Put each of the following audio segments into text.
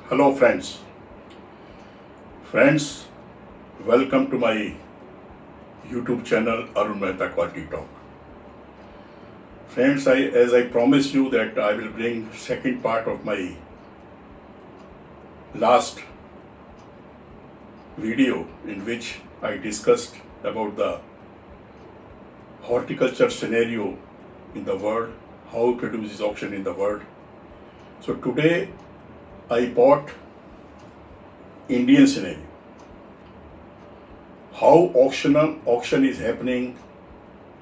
Hello, friends. Friends, welcome to my YouTube channel Arun Mehta Quality Talk. Friends, as I promised you that I will bring second part of my last video in which I discussed about the horticulture scenario in the world, how produce is auction in the world. So today I bought Indian scenario. How auction is happening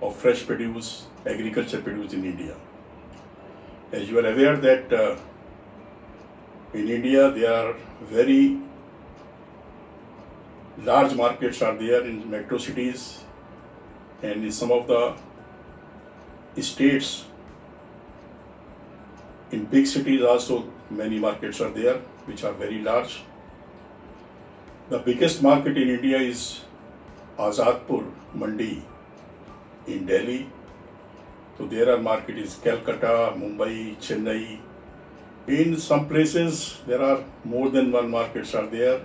of fresh produce, agriculture produce in India. As you are aware that in India there are very large markets are there in metro cities and in some of the states. In big cities also many markets are there which are very large. The biggest market in India is Azadpur Mandi in Delhi. So there are market is Calcutta, Mumbai, Chennai. In some places there are more than one markets are there.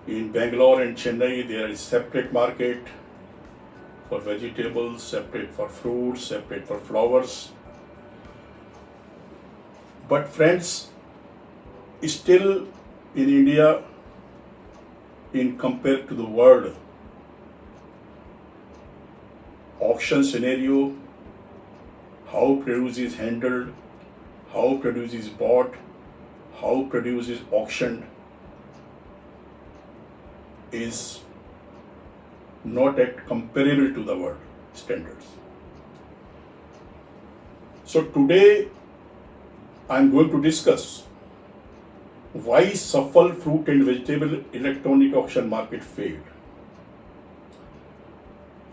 In Bangalore and Chennai there is separate market for vegetables, separate for fruits, separate for flowers. But friends, still in India, in compared to the world, auction scenario, how produce is handled, how produce is bought, how produce is auctioned is not at comparable to the world standards. So today I am going to discuss why Safal fruit and vegetable electronic auction market failed.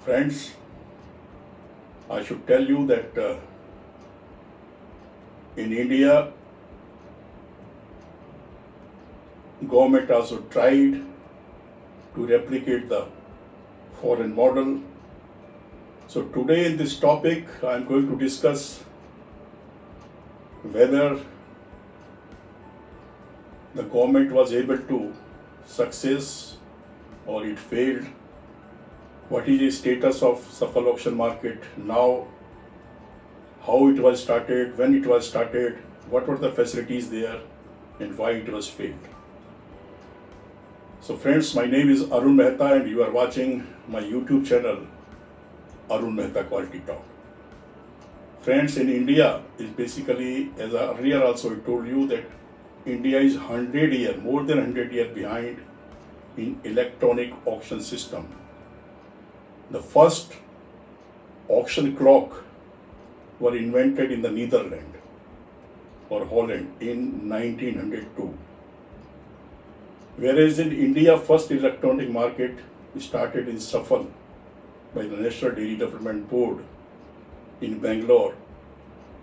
Friends, I should tell you that in India, government also tried to replicate the foreign model. So today in this topic, I am going to discuss whether the government was able to success or it failed. What is the status of Safal auction market now? How it was started, when it was started, what were the facilities there, and why it was failed. So friends, my name is Arun Mehta and you are watching my YouTube channel Arun Mehta Quality Talk. Friends, in India is basically, as earlier also I told you that India is more than 100 years behind in electronic auction system. The first auction clock were invented in the Netherlands or Holland in 1902. Whereas in India, first electronic market started in Safal by the National Dairy Development Board in Bangalore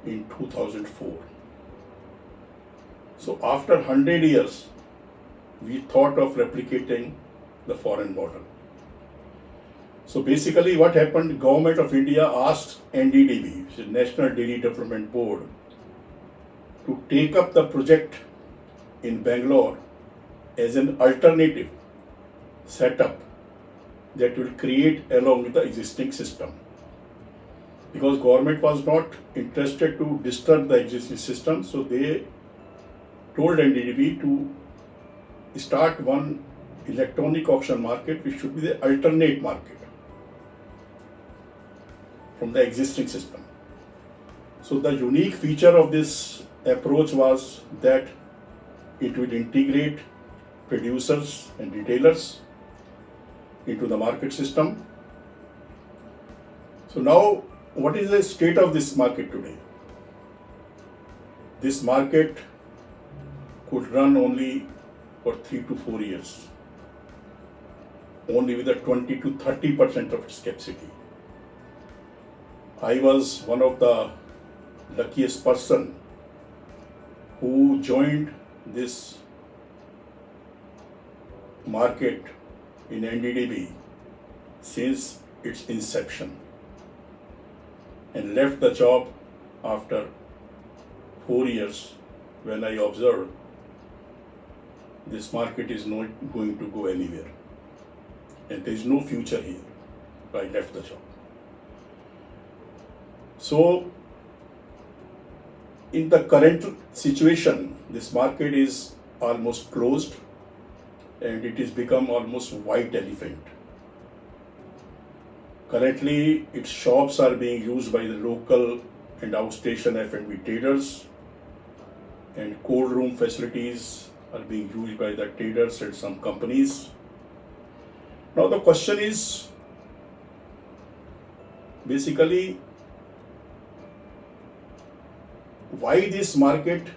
in 2004. So after 100 years, we thought of replicating the foreign model. So basically what happened, Government of India asked NDDB, which is National Dairy Development Board, to take up the project in Bangalore as an alternative setup that will create along with the existing system. Because government was not interested to disturb the existing system, so they told NDDB to start one electronic auction market which should be the alternate market from the existing system. So the unique feature of this approach was that it will integrate producers and retailers into the market system. So now, what is the state of this market today? This market could run only for 3 to 4 years, only with a 20 to 30% of its capacity. I was one of the luckiest person who joined this market in NDDB since its inception and left the job after 4 years when I observed this market is not going to go anywhere and there is no future here. So I left the job. So in the current situation, this market is almost closed and it has become almost white elephant. Currently, its shops are being used by the local and outstation F&B traders, and cold room facilities are being used by the traders and some companies. Now the question is basically why this market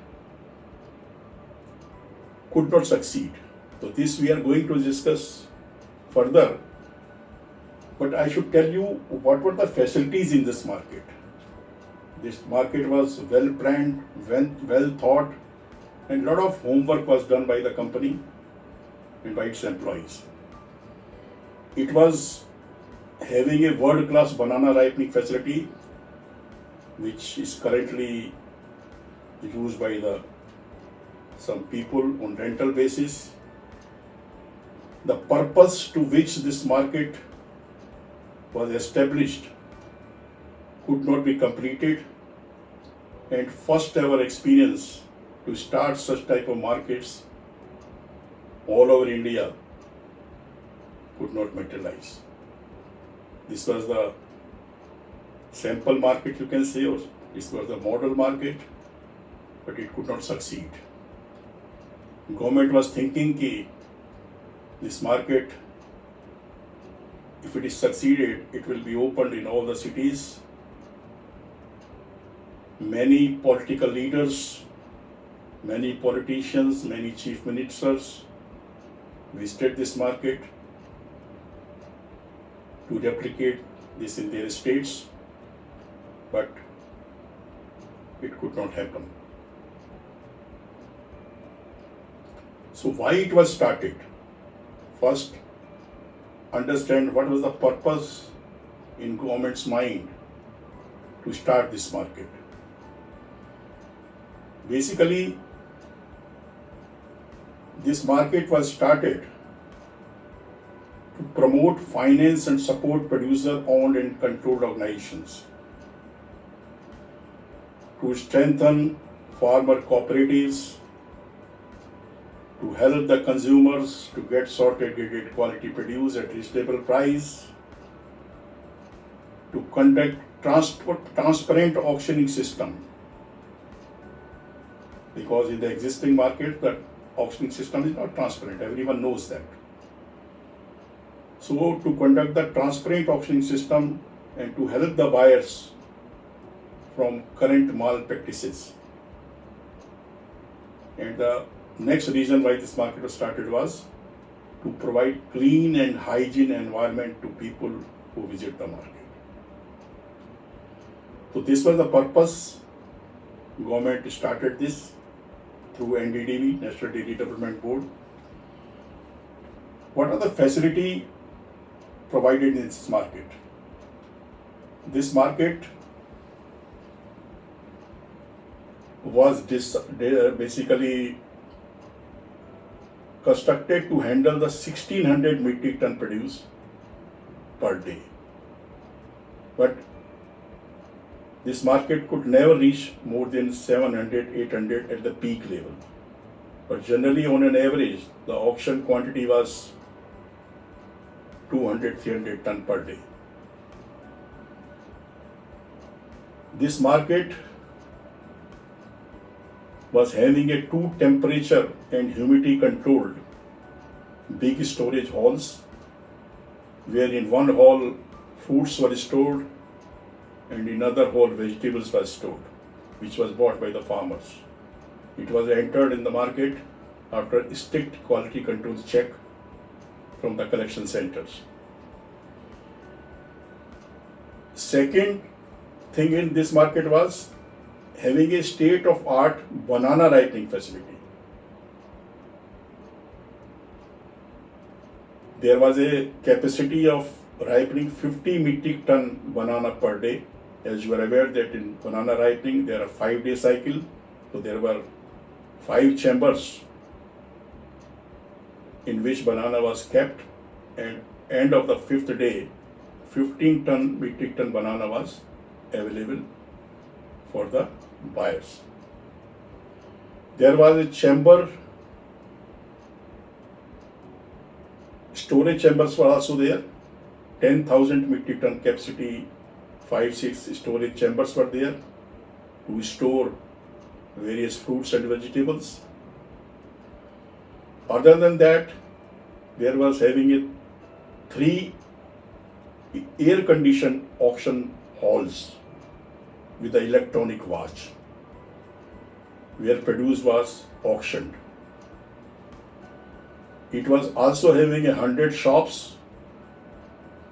could not succeed. So this we are going to discuss further. But I should tell you what were the facilities in this market. This market was well planned, well thought, and a lot of homework was done by the company and by its employees. It was having a world-class banana ripening facility, which is currently used by some people on rental basis. The purpose to which this market was established could not be completed, and first ever experience to start such type of markets all over India could not materialize. This was the sample market, you can say, or this was the model market, but it could not succeed. Government was thinking that this market, if it is succeeded, it will be opened in all the cities. Many political leaders, many politicians, many chief ministers visited this market to replicate this in their states, but it could not happen. So why it was started? First, understand what was the purpose in government's mind to start this market. Basically, this market was started to promote, finance and support producer-owned and controlled organizations, to strengthen farmer cooperatives, to help the consumers to get sorted, get quality produce at reasonable price, to conduct transparent auctioning system, because in the existing market the auctioning system is not transparent, everyone knows that. So to conduct the transparent auctioning system and to help the buyers from current malpractices. And the next reason why this market was started was to provide clean and hygiene environment to people who visit the market. So this was the purpose. Government started this through NDDB, National Dairy Development Board. What are the facility provided in this market? This market was basically constructed to handle the 1600 metric ton produce per day. But this market could never reach more than 700, 800 at the peak level. But generally on an average, the auction quantity was 200, 300 ton per day. This market was having a 2 temperature and humidity controlled big storage halls, where in one hall fruits were stored and in another hall vegetables were stored, which was bought by the farmers. It was entered in the market after a strict quality control check from the collection centers. Second thing in this market was having a state-of-art banana ripening facility. There was a capacity of ripening 50 metric ton banana per day. As you are aware that in banana ripening there are 5-day cycle, so there were 5 chambers in which banana was kept, and end of the fifth day, 15 metric ton banana was available for the buyers. There was a chamber, storage chambers were also there, 10,000 metric ton capacity, 5-6 storage chambers were there to store various fruits and vegetables. Other than that, there was having a 3 air-conditioned auction halls with the electronic watch, where produce was auctioned. It was also having 100 shops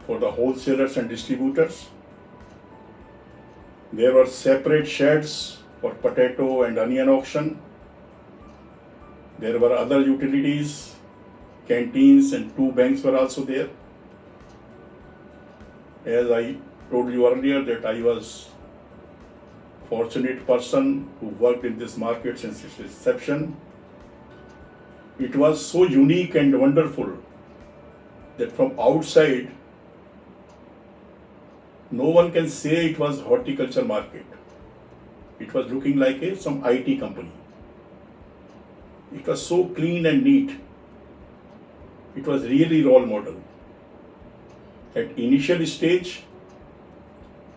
for the wholesalers and distributors. There were separate sheds for potato and onion auction. There were other utilities, canteens, and 2 banks were also there. As I told you earlier that I was fortunate person who worked in this market since its inception. It was so unique and wonderful that from outside, no one can say it was horticulture market. It was looking like some IT company. It was so clean and neat. It was really role model. At initial stage,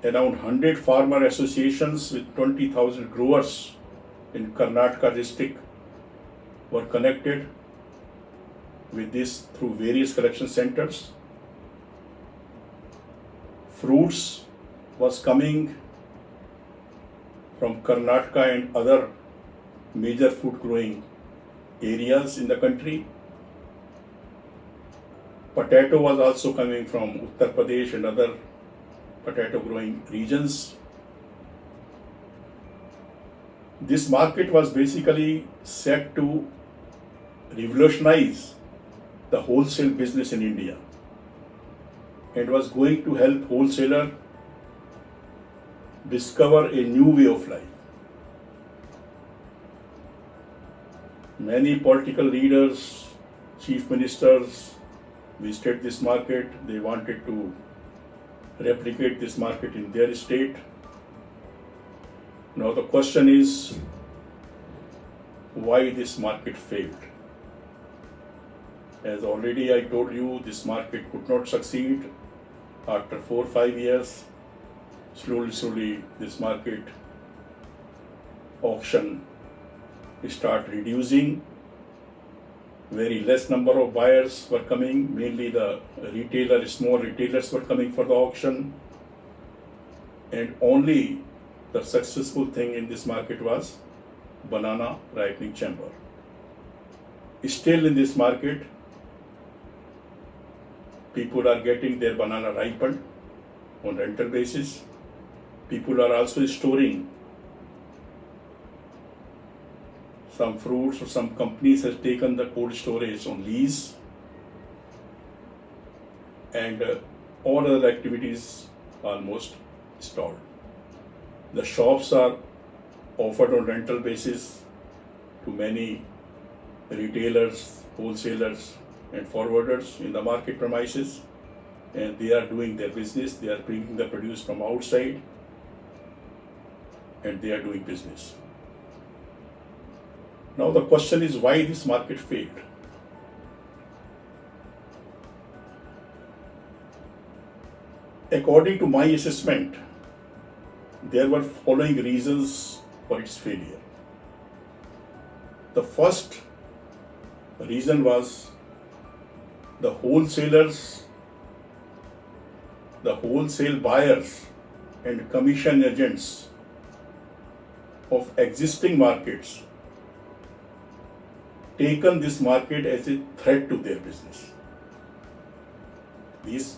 around 100 farmer associations with 20,000 growers in Karnataka district were connected with this through various collection centers. Fruits was coming from Karnataka and other major fruit growing areas in the country. Potato was also coming from Uttar Pradesh and other potato growing regions. This market was basically set to revolutionize the wholesale business in India and was going to help wholesaler discover a new way of life. Many political leaders, chief ministers visited this market. They wanted to replicate this market in their state. Now the question is, why this market failed? As already I told you, this market could not succeed. After 4 or 5 years, slowly this market auction start reducing. Very less number of buyers were coming, mainly the small retailers were coming for the auction, and only the successful thing in this market was banana ripening chamber. Still in this market, people are getting their banana ripened on rental basis. People are also storing some fruits, or some companies has taken the cold storage on lease, and all other activities almost stalled. The shops are offered on rental basis to many retailers, wholesalers, and forwarders in the market premises, and they are doing their business. They are bringing the produce from outside, and they are doing business. Now the question is, why this market failed? According to my assessment, there were following reasons for its failure. The first reason was the wholesalers, the wholesale buyers and commission agents of existing markets taken this market as a threat to their business. These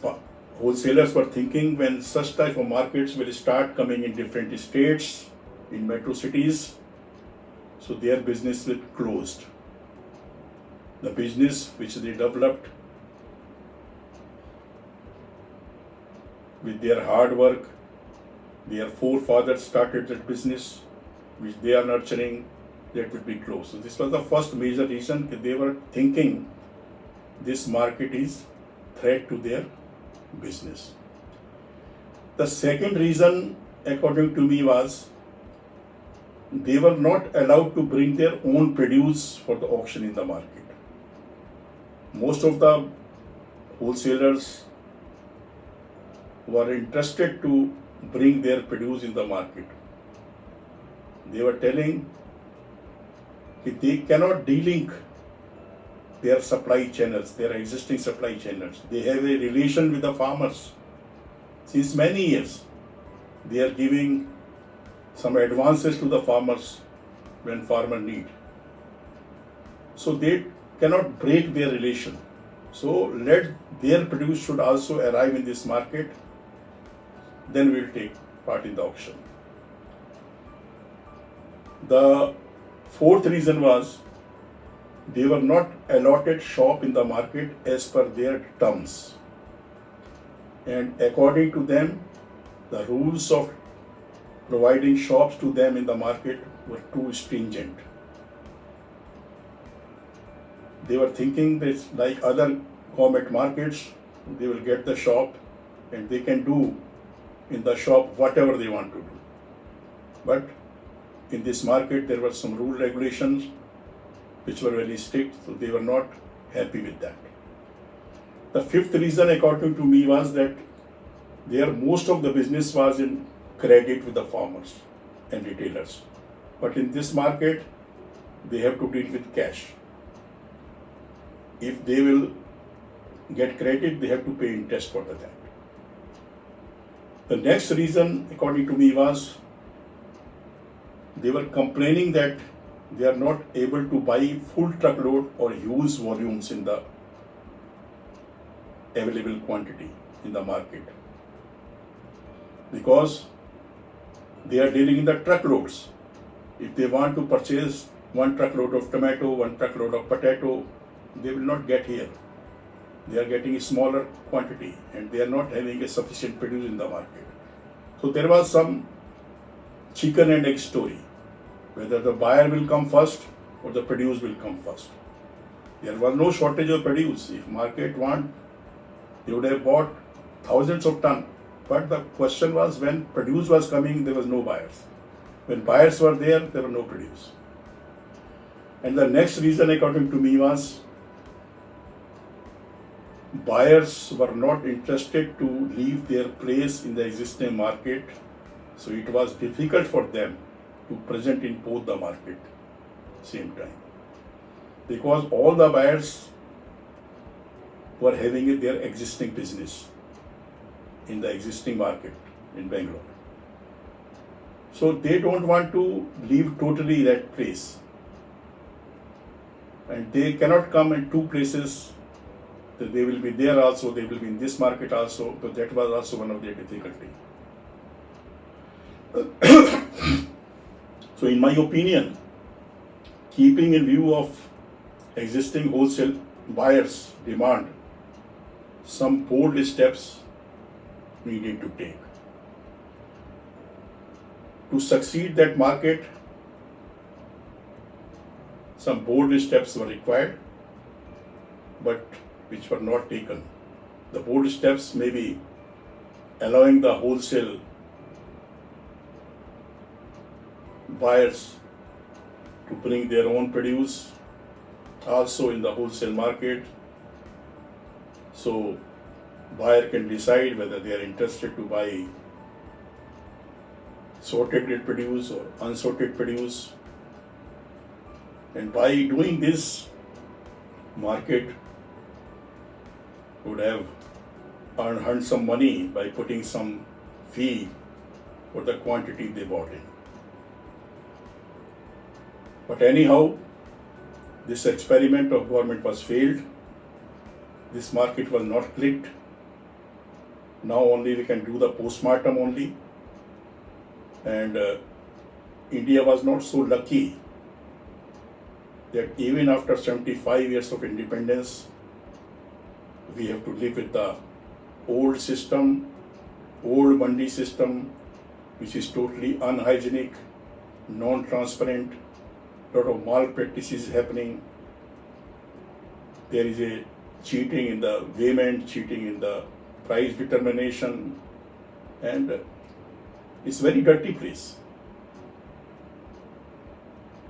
wholesalers were thinking, when such type of markets will start coming in different states, in metro cities, so their business will closed. The business which they developed with their hard work, their forefathers started that business, which they are nurturing, that would be closed. So this was the first major reason that they were thinking this market is threat to their business. The second reason, according to me, was they were not allowed to bring their own produce for the auction in the market. Most of the wholesalers were interested to bring their produce in the market. They were telling that they cannot delink their supply channels, their existing supply channels. They have a relation with the farmers since many years. They are giving some advances to the farmers when farmer need. So they cannot break their relation. So let their produce should also arrive in this market, then we will take part in the auction. The fourth reason was they were not allotted shop in the market as per their terms. And according to them, the rules of providing shops to them in the market were too stringent. They were thinking that like other government markets, they will get the shop and they can do in the shop whatever they want to do. But in this market, there were some rule regulations which were very strict, so they were not happy with that. The fifth reason, according to me, was that most of the business was in credit with the farmers and retailers. But in this market, they have to deal with cash. If they will get credit, they have to pay interest for that. The next reason, according to me, was they were complaining that they are not able to buy full truckload or huge volumes in the available quantity in the market, because they are dealing in the truckloads. If they want to purchase one truckload of tomato, one truckload of potato, they will not get here. They are getting a smaller quantity and they are not having a sufficient produce in the market. So there was some chicken and egg story, whether the buyer will come first or the produce will come first. There was no shortage of produce. If market want, they would have bought thousands of tons. But the question was, when produce was coming, there was no buyers. When buyers were there were no produce. And the next reason, according to me, was buyers were not interested to leave their place in the existing market. So it was difficult for them to present in both the market same time, because all the buyers were having their existing business in the existing market in Bangalore. So they don't want to leave totally that place. And they cannot come in two places, that they will be there also, they will be in this market also, but that was also one of their difficulty. So in my opinion, keeping in view of existing wholesale buyers' demand, some bold steps needed to take. To succeed that market, some bold steps were required, but which were not taken. The bold steps may be allowing the wholesale buyers to bring their own produce also in the wholesale market, so buyer can decide whether they are interested to buy sorted grade produce or unsorted produce. And by doing this, market would have earned some money by putting some fee for the quantity they bought in. But anyhow, this experiment of government was failed. This market was not clicked. Now only we can do the postmortem only. And India was not so lucky that even after 75 years of independence, we have to live with the old system, old mandi system, which is totally unhygienic, non-transparent, lot of malpractices happening. There is a cheating in the payment, cheating in the price determination, and it's very dirty place.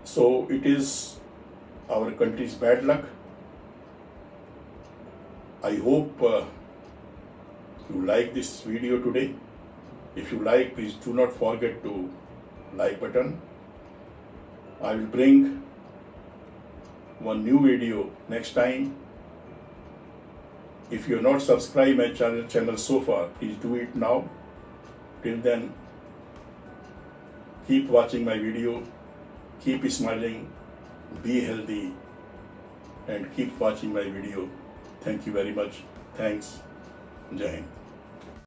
So it is our country's bad luck. I hope you like this video today. If you like, please do not forget to like button. I will bring one new video next time. If you have not subscribed my channel so far, please do it now. Till then, keep watching my video, keep smiling, be healthy, and keep watching my video. Thank you very much. Thanks. Jai Hind.